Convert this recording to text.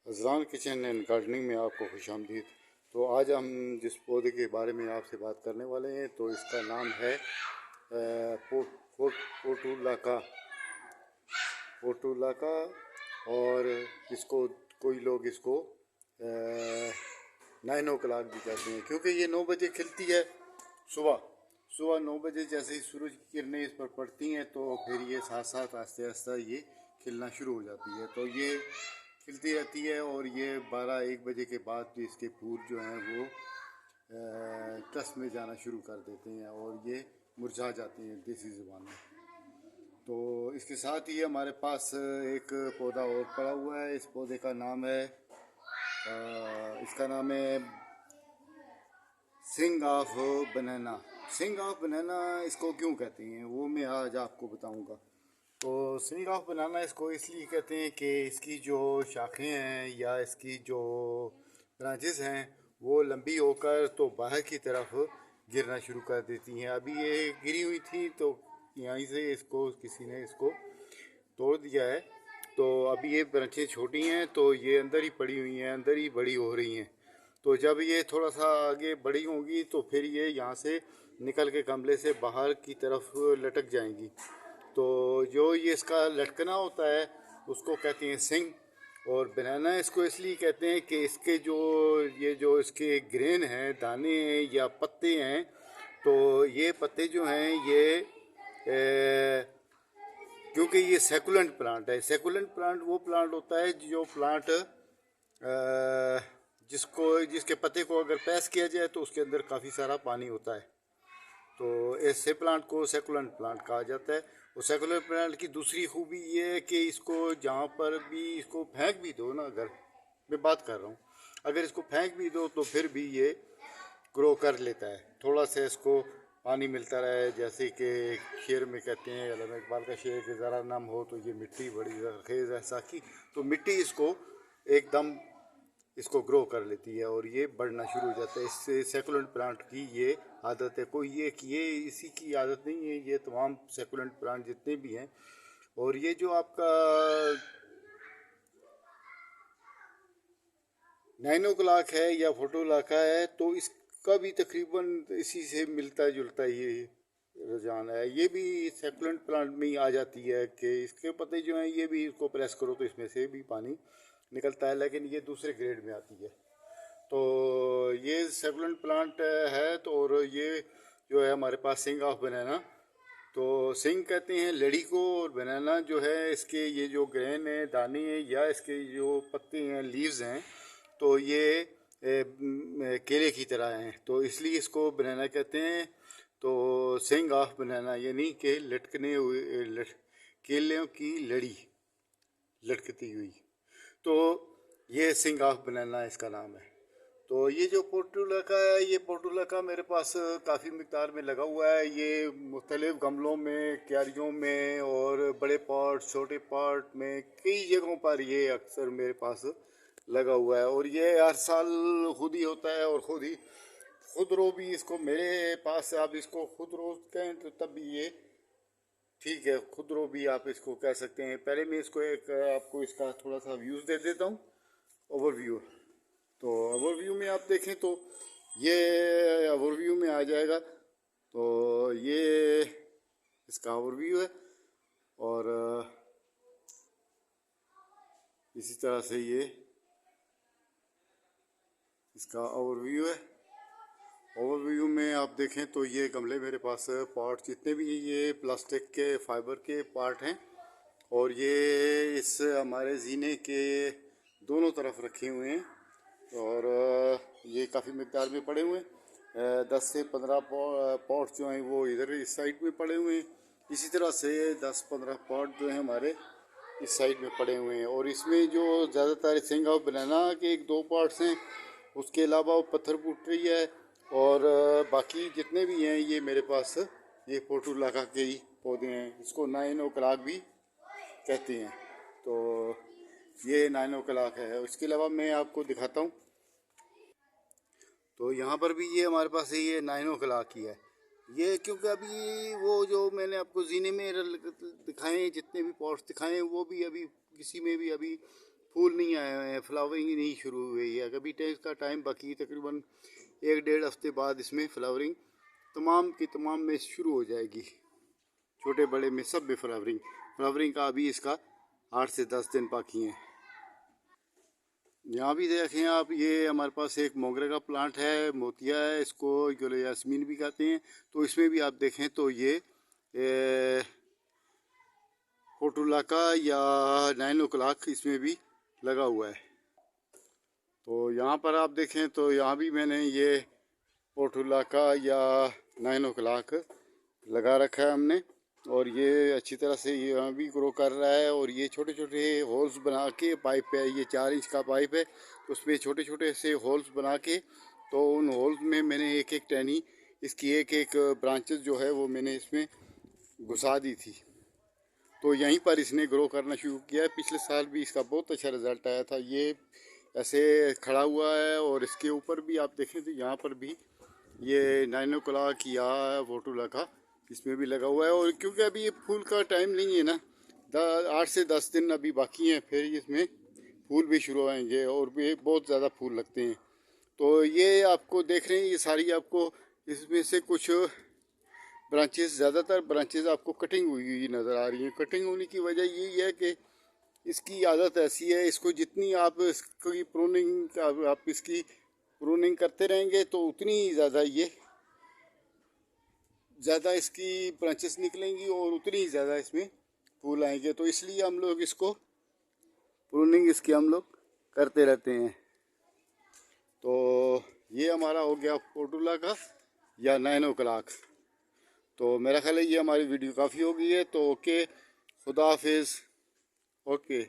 Azlan kitchen and gardening में आपको खुशामदीद। तो आज हम जिस पौधे के बारे में आपसे बात करने वाले हैं तो इसका नाम है पोटुलाका। पोटुलाका और इसको कोई लोग इसको 9 o'clock भी कहते हैं, क्योंकि ये 9 बजे खिलती है। सुबह सुबह 9 बजे जैसे ही सूरज की किरणें इस पर पड़ती हैं तो फिर ये साथ साथ आस्ते आस्ते ये खिलना शुरू हो जाती है। तो ये खिलती रहती है और ये 12-1 बजे के बाद तो इसके फूल जो हैं वो टस में जाना शुरू कर देते हैं और ये मुरझा जाते हैं देसी ज़ुबान में। तो इसके साथ ही हमारे पास एक पौधा और पड़ा हुआ है। इस पौधे का नाम है इसका नाम है सिंग ऑफ बनाना। सिंग ऑफ बनाना इसको क्यों कहते हैं वो मैं आज आपको बताऊंगा। तो सिंग ऑफ बनाना इसको इसलिए कहते हैं कि इसकी जो शाखें हैं या इसकी जो ब्रांचेस हैं वो लंबी होकर तो बाहर की तरफ गिरना शुरू कर देती हैं। अभी ये गिरी हुई थी तो यहीं से इसको किसी ने इसको तोड़ दिया है। तो अभी ये ब्रांचें छोटी हैं तो ये अंदर ही पड़ी हुई हैं, अंदर ही बड़ी हो रही हैं। तो जब ये थोड़ा सा आगे बड़ी होंगी तो फिर ये यहाँ से निकल के गमले से बाहर की तरफ लटक जाएंगी। तो जो ये इसका लटकना होता है उसको कहते हैं सिंग। और बनाना इसको इसलिए कहते हैं कि इसके जो इसके ग्रेन हैं, दाने हैं या पत्ते हैं, तो ये पत्ते जो हैं ये क्योंकि ये सेकुलेंट प्लांट है। सेकुलेंट प्लांट वो प्लांट होता है जो प्लांट जिसके पत्ते को अगर प्रेस किया जाए तो उसके अंदर काफ़ी सारा पानी होता है। तो ऐसे प्लांट को सेकुलेंट प्लांट कहा जाता है। और सेकुलेंट प्लांट की दूसरी खूबी ये है कि इसको जहाँ पर भी इसको फेंक भी दो ना, अगर मैं बात कर रहा हूँ, अगर इसको फेंक भी दो तो फिर भी ये ग्रो कर लेता है। थोड़ा सा इसको पानी मिलता रहे, जैसे कि शेर में कहते हैं अल्लामा इकबाल का शेर कि ज़रा नम हो तो ये मिट्टी बड़ी ज़रखेज़ है साकी। तो मिट्टी इसको एकदम इसको ग्रो कर लेती है और ये बढ़ना शुरू हो जाता है। इससे सेकुलेंट प्लांट की ये आदत है। कोई ये इसी की आदत नहीं है, ये तमाम सेकुलेंट प्लांट जितने भी हैं। और ये जो आपका 9 o'clock है या फोटोलाका है तो इसका भी तकरीबन इसी से मिलता जुलता ये रुझान है। ये भी सेकुलेंट प्लांट में ही आ जाती है कि इसके पत्ते जो हैं ये भी इसको प्रेस करो तो इसमें से भी पानी निकलता है, लेकिन ये दूसरे ग्रेड में आती है। तो ये सेकुलेंट प्लांट है। तो और ये जो है हमारे पास सिंग ऑफ बनाना, तो सिंग कहते हैं लड़ी को, और बनाना जो है इसके ये जो ग्रेन है, दाने हैं या इसके जो पत्ते हैं, लीव्स हैं, तो ये केले की तरह हैं, तो इसलिए इसको बनाना कहते हैं। तो सिंग ऑफ बनाना यानी कि लटकने हुए केलों की लड़ी लटकती हुई। तो ये सिंग ऑफ बनाना इसका नाम है। तो ये जो पोर्टुलाका है, ये पोर्टुलाका मेरे पास काफ़ी मिकदार में लगा हुआ है। ये मुख्तलिफ़ गमलों में, क्यारियों में और बड़े पॉट, छोटे पॉट में, कई जगहों पर ये अक्सर मेरे पास लगा हुआ है। और ये हर साल खुद ही होता है और खुद रो भी इसको मेरे पास, आप इसको खुद रो कहें तो तब भी ये ठीक है, खुद रो भी आप इसको कह सकते हैं। पहले मैं इसको आपको इसका थोड़ा सा व्यूज़ दे देता हूँ, ओवरव्यू। तो ओवरव्यू में आप देखें तो ये ओवरव्यू में आ जाएगा। तो ये इसका ओवरव्यू है और इसी तरह से ये इसका ओवरव्यू है। ओवरव्यू में आप देखें तो ये गमले मेरे पास पॉट जितने भी ये प्लास्टिक के फाइबर के पार्ट हैं और ये इस हमारे जीने के दोनों तरफ रखे हुए हैं। और ये काफ़ी मिकदार में पड़े हुए हैं। 10 से 15 पॉट जो हैं वो इधर इस साइड में पड़े हुए हैं। इसी तरह से 10-15 पॉट जो हैं हमारे इस साइड में पड़े हुए हैं। और इसमें जो ज़्यादातर सिंग ऑफ बनाना के 1-2 पार्ट्स हैं, उसके अलावा वो पत्थर पुट्टी है और बाकी जितने भी हैं ये मेरे पास ये पोर्टुलाका के ही पौधे हैं। इसको 9 o'clock भी कहते हैं। तो ये 9 o'clock है। इसके अलावा मैं आपको दिखाता हूँ, तो यहाँ पर भी ये हमारे पास ये 9 o'clock की है। ये क्योंकि अभी वो जो मैंने आपको जीने में दिखाए, जितने भी पॉट्स दिखाए, वो भी अभी किसी में भी अभी फूल नहीं आए हुए हैं, फ्लावरिंग नहीं शुरू हुई है, अभी इसका टाइम बाकी तकरीबन 1-1.5 हफ्ते बाद इसमें फ्लावरिंग तमाम की तमाम में शुरू हो जाएगी। छोटे बड़े में सब में फ्लावरिंग का अभी इसका 8 से 10 दिन बाकी हैं। यहाँ भी देखें आप, ये हमारे पास एक मोगरे का प्लांट है, मोतिया है, इसको गुल यास्मीन भी कहते हैं। तो इसमें भी आप देखें तो ये फोटुलाका या 9 o'clock इसमें भी लगा हुआ है। तो यहाँ पर आप देखें तो यहाँ भी मैंने ये फोटुलाका या 9 o'clock लगा रखा है हमने, और ये अच्छी तरह से ये यहाँ भी ग्रो कर रहा है। और ये छोटे छोटे होल्स बना के पाइप है, ये 4 इंच का पाइप है, उसमें छोटे छोटे से होल्स बना के, तो उन होल्स में मैंने एक एक टहनी इसकी एक एक ब्रांचेस जो है वो मैंने इसमें घुसा दी थी। तो यहीं पर इसने ग्रो करना शुरू किया है। पिछले साल भी इसका बहुत अच्छा रिज़ल्ट आया था। ये ऐसे खड़ा हुआ है, और इसके ऊपर भी आप देखें तो यहाँ पर भी ये 9 o'clock या फोटुलाका इसमें भी लगा हुआ है। और क्योंकि अभी ये फूल का टाइम नहीं है ना, 8 से 10 दिन अभी बाकी हैं, फिर इसमें फूल भी शुरू आएंगे और भी बहुत ज़्यादा फूल लगते हैं। तो ये आपको देख रहे हैं, ये सारी आपको इसमें से कुछ ब्रांचेस, ज़्यादातर ब्रांचेस आपको कटिंग हुई नज़र आ रही हैं। कटिंग होने की वजह यही है कि इसकी आदत ऐसी है, इसको जितनी आप इसकी प्रूनिंग आप इसकी प्रूनिंग करते रहेंगे तो उतनी ज़्यादा इसकी ब्रांचेस निकलेंगी और उतनी ही ज़्यादा इसमें फूल आएंगे। तो इसलिए हम लोग इसको प्रूनिंग इसकी हम लोग करते रहते हैं। तो ये हमारा हो गया फोटुलाका या 9 o'clock। तो मेरा ख्याल है ये हमारी वीडियो काफ़ी हो गई है। तो ओके, खुदा हाफिज़। ओके।